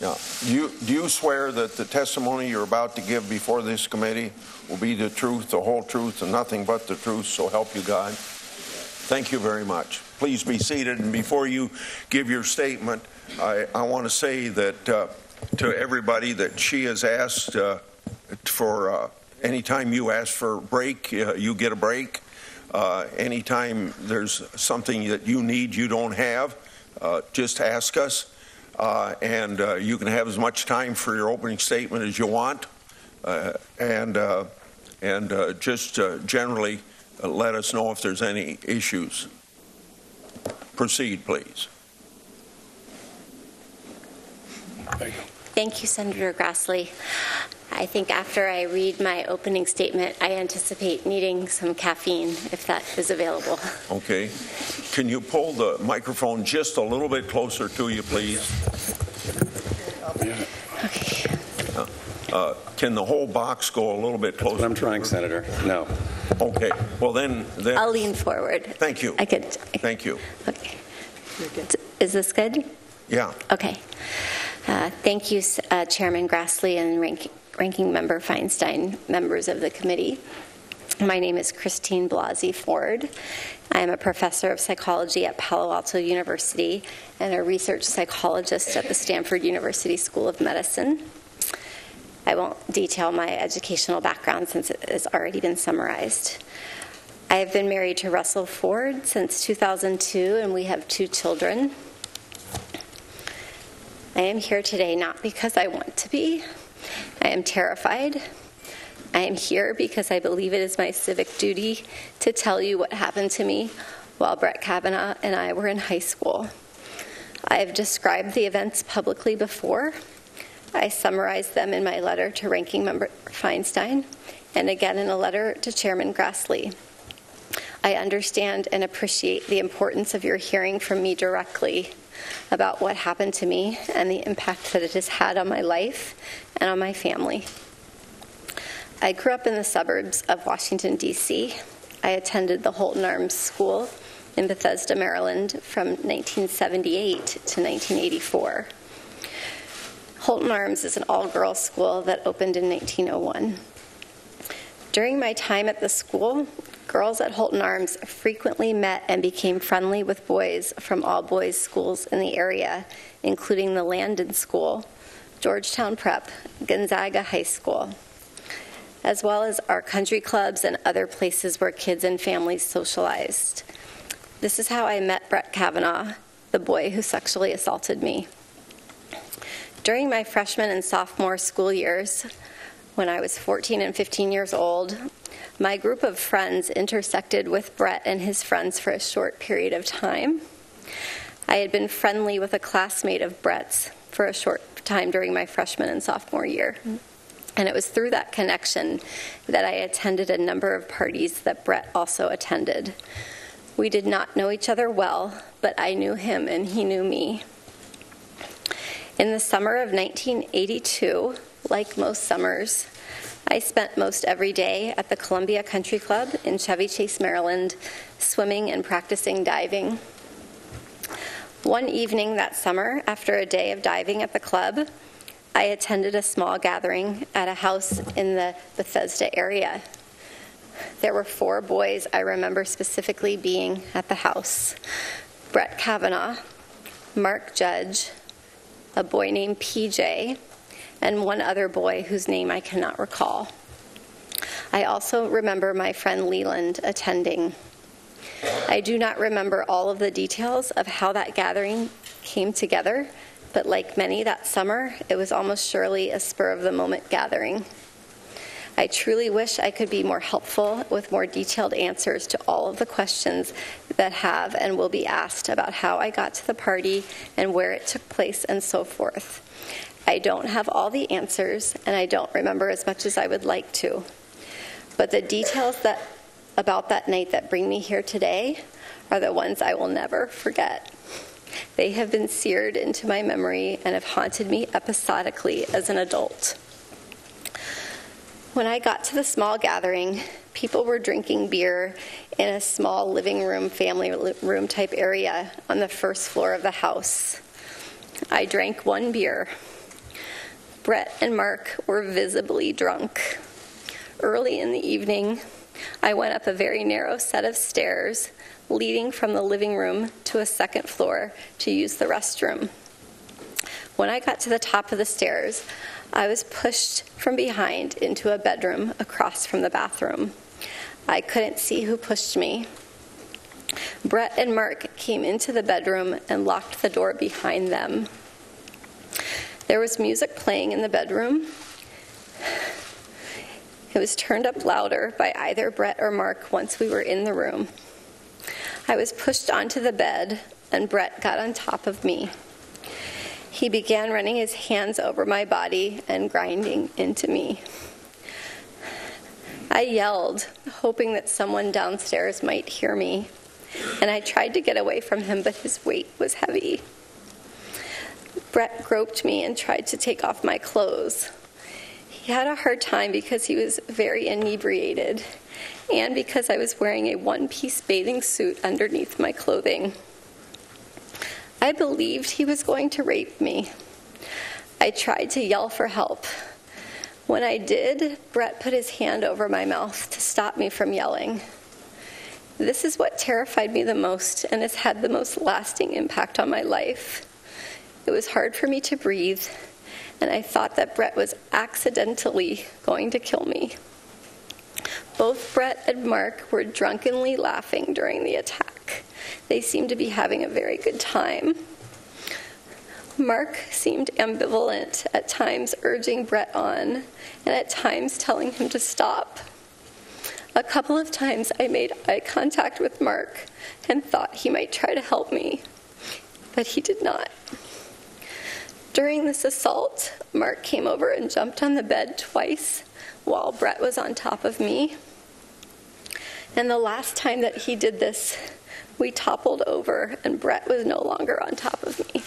Yeah. Do you swear that the testimony you're about to give before this committee will be the truth, the whole truth, and nothing but the truth, so help you God? Thank you very much. Please be seated. And before you give your statement, I want to say that to everybody that she has asked for anytime you ask for a break, you get a break. Anytime there's something that you need you don't have, just ask us. And you can have as much time for your opening statement as you want, and just generally let us know if there's any issues. Proceed, please. Thank you, Senator Grassley. I think after I read my opening statement, I anticipate needing some caffeine, if that is available. Okay. Can you pull the microphone just a little bit closer to you, please? Okay. Can the whole box go a little bit closer? That's what I'm trying, Senator. No. Okay. Well, then I'll lean forward. Thank you. Thank you. Okay. Is this good? Yeah. Okay. Thank you, Chairman Grassley and Ranking Member Feinstein, members of the committee. My name is Christine Blasey Ford. I am a professor of psychology at Palo Alto University and a research psychologist at the Stanford University School of Medicine. I won't detail my educational background since it has already been summarized. I have been married to Russell Ford since 2002, and we have 2 children. I am here today not because I want to be. I am terrified. I am here because I believe it is my civic duty to tell you what happened to me while Brett Kavanaugh and I were in high school. I have described the events publicly before. I summarized them in my letter to Ranking Member Feinstein and again in a letter to Chairman Grassley. I understand and appreciate the importance of your hearing from me directly about what happened to me and the impact that it has had on my life and on my family. I grew up in the suburbs of Washington, D.C. I attended the Holton Arms School in Bethesda, Maryland from 1978 to 1984. Holton Arms is an all-girls school that opened in 1901. During my time at the school, girls at Holton Arms frequently met and became friendly with boys from all-boys schools in the area, including the Landon School, Georgetown Prep, Gonzaga High School, as well as our country clubs and other places where kids and families socialized. This is how I met Brett Kavanaugh, the boy who sexually assaulted me. During my freshman and sophomore school years, when I was 14 and 15 years old, my group of friends intersected with Brett and his friends for a short period of time. I had been friendly with a classmate of Brett's for a short time during my freshman and sophomore year. And it was through that connection that I attended a number of parties that Brett also attended. We did not know each other well, but I knew him and he knew me. In the summer of 1982, like most summers, I spent most every day at the Columbia Country Club in Chevy Chase, Maryland, swimming and practicing diving. One evening that summer, after a day of diving at the club, I attended a small gathering at a house in the Bethesda area. There were 4 boys I remember specifically being at the house: Brett Kavanaugh, Mark Judge, a boy named PJ, and one other boy whose name I cannot recall. I also remember my friend Leland attending. I do not remember all of the details of how that gathering came together, but like many that summer, it was almost surely a spur-of-the-moment gathering. I truly wish I could be more helpful with more detailed answers to all of the questions that have and will be asked about how I got to the party and where it took place and so forth. I don't have all the answers, and I don't remember as much as I would like to. But the details about that night that bring me here today are the ones I will never forget. They have been seared into my memory and have haunted me episodically as an adult. When I got to the small gathering, people were drinking beer in a small living room, family room type area on the first floor of the house. I drank 1 beer. Brett and Mark were visibly drunk. Early in the evening, I went up a very narrow set of stairs leading from the living room to a second floor to use the restroom. When I got to the top of the stairs, I was pushed from behind into a bedroom across from the bathroom. I couldn't see who pushed me. Brett and Mark came into the bedroom and locked the door behind them. There was music playing in the bedroom. It was turned up louder by either Brett or Mark once we were in the room. I was pushed onto the bed, and Brett got on top of me. He began running his hands over my body and grinding into me. I yelled, hoping that someone downstairs might hear me, and I tried to get away from him, but his weight was heavy. Brett groped me and tried to take off my clothes. He had a hard time because he was very inebriated, and because I was wearing a one-piece bathing suit underneath my clothing. I believed he was going to rape me. I tried to yell for help. When I did, Brett put his hand over my mouth to stop me from yelling. This is what terrified me the most and has had the most lasting impact on my life. It was hard for me to breathe, and I thought that Brett was accidentally going to kill me. Both Brett and Mark were drunkenly laughing during the attack. They seemed to be having a very good time. Mark seemed ambivalent, at times urging Brett on, and at times telling him to stop. A couple of times I made eye contact with Mark and thought he might try to help me, but he did not. During this assault, Mark came over and jumped on the bed twice while Brett was on top of me. And the last time that he did this, we toppled over and Brett was no longer on top of me.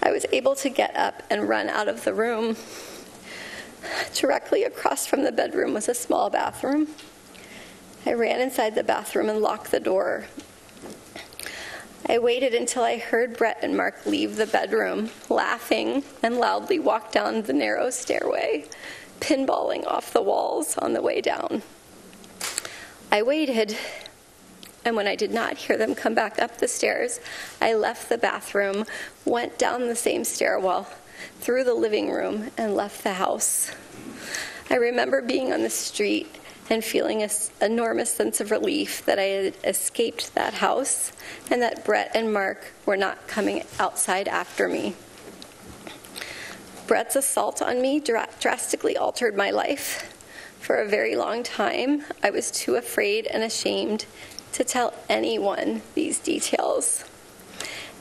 I was able to get up and run out of the room. Directly across from the bedroom was a small bathroom. I ran inside the bathroom and locked the door. I waited until I heard Brett and Mark leave the bedroom, laughing, and loudly walk down the narrow stairway, pinballing off the walls on the way down. I waited, and when I did not hear them come back up the stairs, I left the bathroom, went down the same stairwell, through the living room, and left the house. I remember being on the street and feeling an enormous sense of relief that I had escaped that house and that Brett and Mark were not coming outside after me. Brett's assault on me drastically altered my life. For a very long time, I was too afraid and ashamed to tell anyone these details.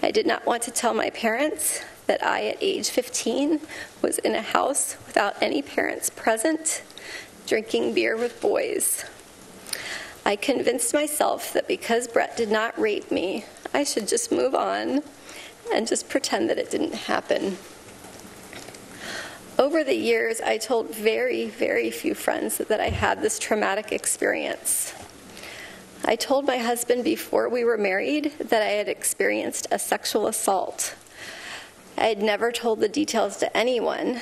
I did not want to tell my parents that I, at age 15, was in a house without any parents present, drinking beer with boys. I convinced myself that because Brett did not rape me, I should just move on and just pretend that it didn't happen. Over the years, I told very, very few friends that I had this traumatic experience. I told my husband before we were married that I had experienced a sexual assault. I had never told the details to anyone,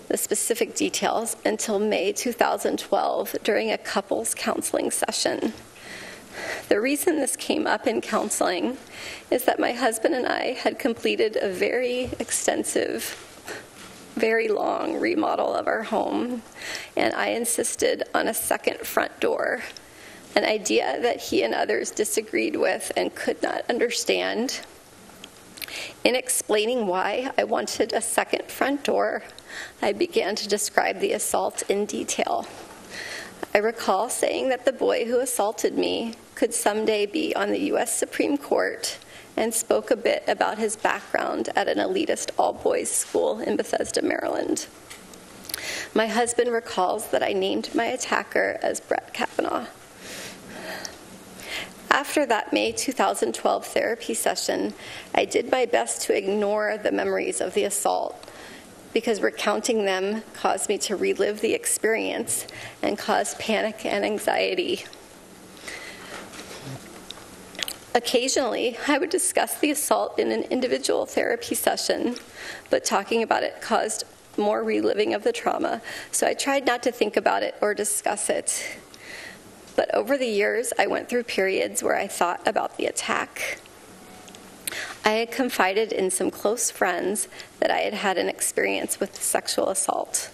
the specific details, until May 2012 during a couples counseling session. The reason this came up in counseling is that my husband and I had completed a very extensive, very long remodel of our home, and I insisted on a second front door, an idea that he and others disagreed with and could not understand. In explaining why I wanted a second front door, I began to describe the assault in detail. I recall saying that the boy who assaulted me could someday be on the U.S. Supreme Court, and spoke a bit about his background at an elitist all-boys school in Bethesda, Maryland. My husband recalls that I named my attacker as Brett Kavanaugh. After that May 2012 therapy session, I did my best to ignore the memories of the assault, because recounting them caused me to relive the experience and caused panic and anxiety. Occasionally, I would discuss the assault in an individual therapy session, but talking about it caused more reliving of the trauma, so I tried not to think about it or discuss it. But over the years, I went through periods where I thought about the attack. I had confided in some close friends that I had had an experience with sexual assault.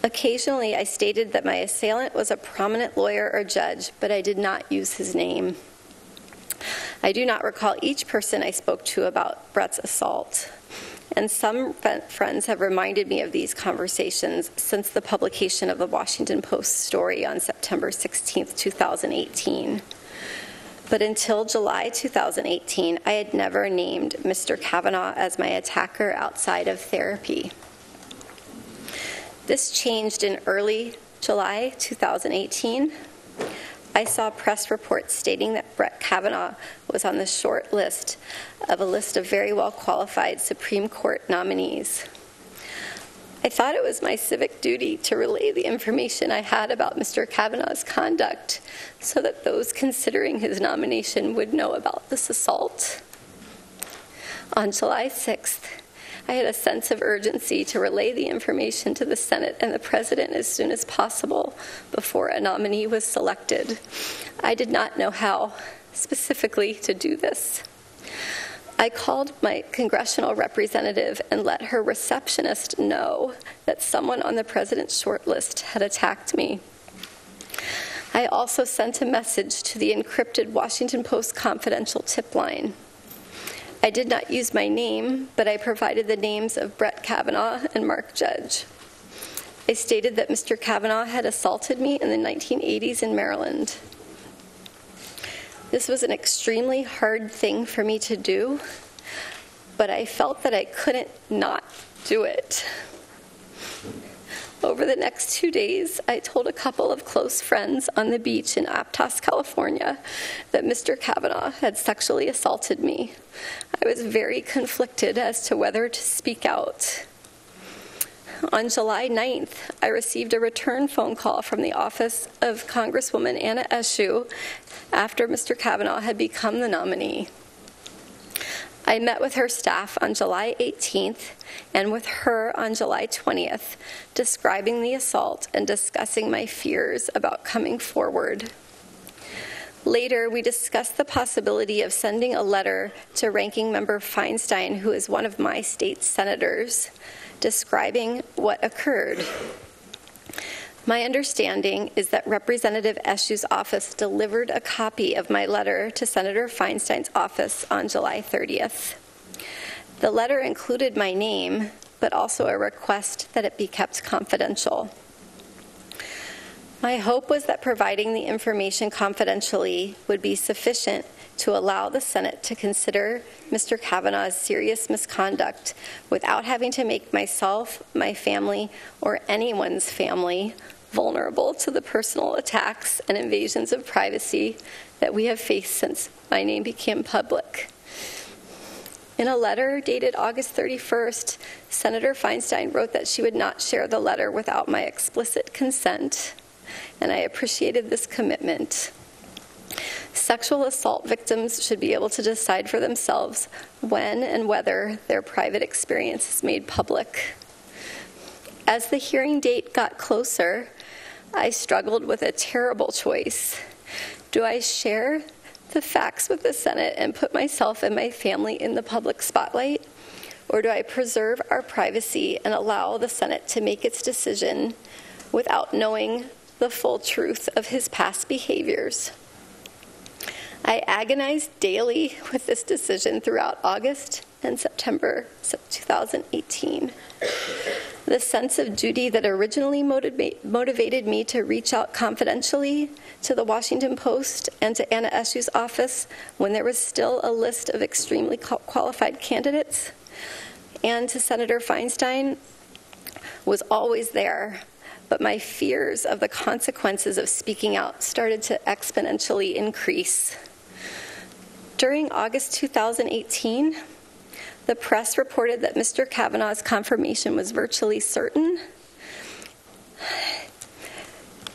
Occasionally, I stated that my assailant was a prominent lawyer or judge, but I did not use his name. I do not recall each person I spoke to about Brett's assault, and some friends have reminded me of these conversations since the publication of the Washington Post story on September 16, 2018. But until July 2018, I had never named Mr. Kavanaugh as my attacker outside of therapy. This changed in early July 2018. I saw press reports stating that Brett Kavanaugh was on the short list of a list of very well-qualified Supreme Court nominees. I thought it was my civic duty to relay the information I had about Mr. Kavanaugh's conduct so that those considering his nomination would know about this assault. On July 6th, I had a sense of urgency to relay the information to the Senate and the President as soon as possible before a nominee was selected. I did not know how specifically to do this. I called my congressional representative and let her receptionist know that someone on the President's shortlist had attacked me. I also sent a message to the encrypted Washington Post confidential tip line. I did not use my name, but I provided the names of Brett Kavanaugh and Mark Judge. I stated that Mr. Kavanaugh had assaulted me in the 1980s in Maryland. This was an extremely hard thing for me to do, but I felt that I couldn't not do it. Over the next 2 days, I told a couple of close friends on the beach in Aptos, California, that Mr. Kavanaugh had sexually assaulted me. I was very conflicted as to whether to speak out. On July 9th, I received a return phone call from the office of Congresswoman Anna Eshoo after Mr. Kavanaugh had become the nominee. I met with her staff on July 18th and with her on July 20th, describing the assault and discussing my fears about coming forward. Later, we discussed the possibility of sending a letter to Ranking Member Feinstein, who is one of my state senators, describing what occurred. My understanding is that Representative Eshoo's office delivered a copy of my letter to Senator Feinstein's office on July 30th. The letter included my name, but also a request that it be kept confidential. My hope was that providing the information confidentially would be sufficient to allow the Senate to consider Mr. Kavanaugh's serious misconduct without having to make myself, my family, or anyone's family vulnerable to the personal attacks and invasions of privacy that we have faced since my name became public. In a letter dated August 31st, Senator Feinstein wrote that she would not share the letter without my explicit consent, and I appreciated this commitment. Sexual assault victims should be able to decide for themselves when and whether their private experience is made public. As the hearing date got closer, I struggled with a terrible choice. Do I share the facts with the Senate and put myself and my family in the public spotlight? Or do I preserve our privacy and allow the Senate to make its decision without knowing the full truth of his past behaviors? I agonized daily with this decision throughout August and September 2018. The sense of duty that originally motivated me to reach out confidentially to the Washington Post and to Anna Eshoo's office when there was still a list of extremely qualified candidates, and to Senator Feinstein was always there, but my fears of the consequences of speaking out started to exponentially increase. During August 2018, the press reported that Mr. Kavanaugh's confirmation was virtually certain.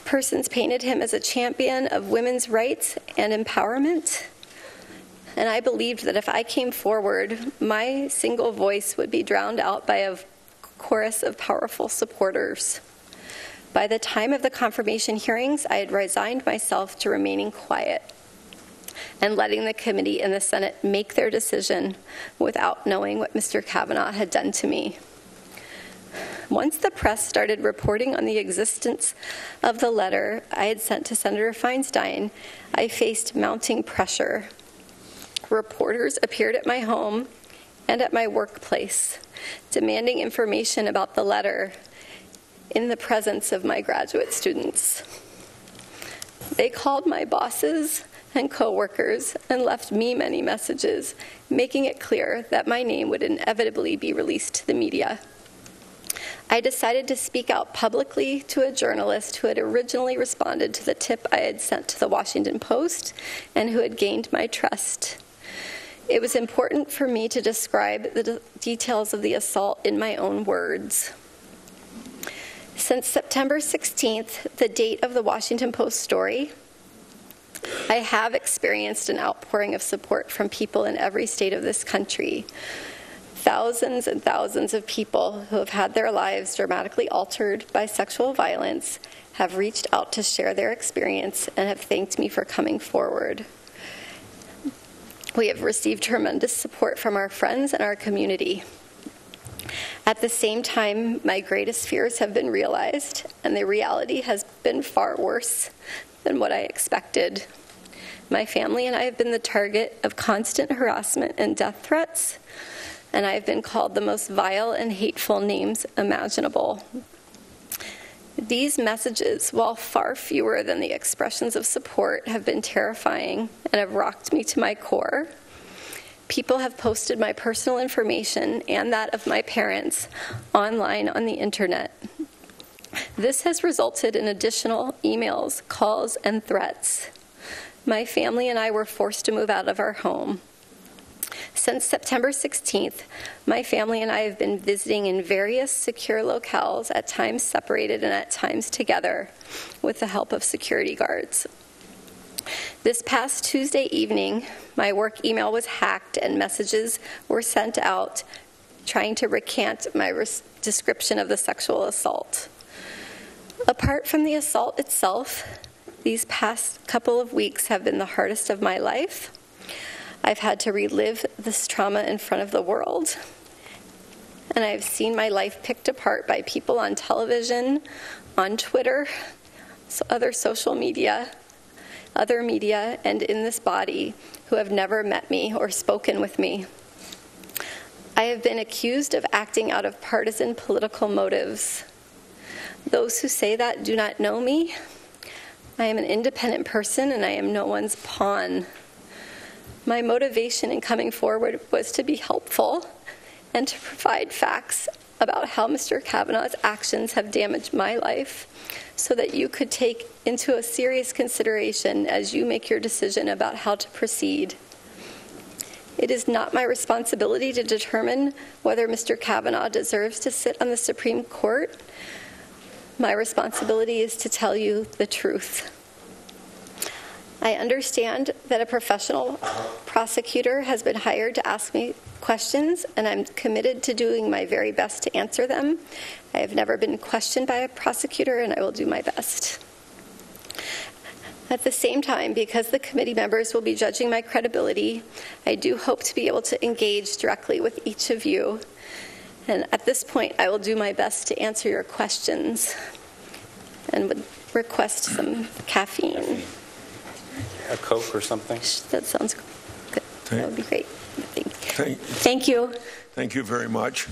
Persons painted him as a champion of women's rights and empowerment. And I believed that if I came forward, my single voice would be drowned out by a chorus of powerful supporters. By the time of the confirmation hearings, I had resigned myself to remaining quiet and letting the committee and the Senate make their decision without knowing what Mr. Kavanaugh had done to me. Once the press started reporting on the existence of the letter I had sent to Senator Feinstein, I faced mounting pressure. Reporters appeared at my home and at my workplace, demanding information about the letter in the presence of my graduate students. They called my bosses and coworkers and left me many messages, making it clear that my name would inevitably be released to the media. I decided to speak out publicly to a journalist who had originally responded to the tip I had sent to the Washington Post and who had gained my trust. It was important for me to describe the details of the assault in my own words. Since September 16th, the date of the Washington Post story, I have experienced an outpouring of support from people in every state of this country. Thousands and thousands of people who have had their lives dramatically altered by sexual violence have reached out to share their experience and have thanked me for coming forward. We have received tremendous support from our friends and our community. At the same time, my greatest fears have been realized, and the reality has been far worse than what I expected. My family and I have been the target of constant harassment and death threats, and I have been called the most vile and hateful names imaginable. These messages, while far fewer than the expressions of support, have been terrifying and have rocked me to my core. People have posted my personal information and that of my parents online on the internet. This has resulted in additional emails, calls, and threats. My family and I were forced to move out of our home. Since September 16th, my family and I have been visiting in various secure locales, at times separated and at times together, with the help of security guards. This past Tuesday evening, my work email was hacked and messages were sent out trying to recant my description of the sexual assault. Apart from the assault itself, these past couple of weeks have been the hardest of my life. I've had to relive this trauma in front of the world, and I've seen my life picked apart by people on television, on Twitter, other social media, other media, and in this body who have never met me or spoken with me. I have been accused of acting out of partisan political motives. Those who say that do not know me. I am an independent person, and I am no one's pawn. My motivation in coming forward was to be helpful and to provide facts about how Mr. Kavanaugh's actions have damaged my life so that you could take into a serious consideration as you make your decision about how to proceed. It is not my responsibility to determine whether Mr. Kavanaugh deserves to sit on the Supreme Court. My responsibility is to tell you the truth. I understand that a professional prosecutor has been hired to ask me questions, and I'm committed to doing my very best to answer them. I have never been questioned by a prosecutor, and I will do my best. At the same time, because the committee members will be judging my credibility, I do hope to be able to engage directly with each of you. And at this point, I will do my best to answer your questions and would request some caffeine. A Coke or something? That sounds good. That would be great. Thank you. Thank you very much.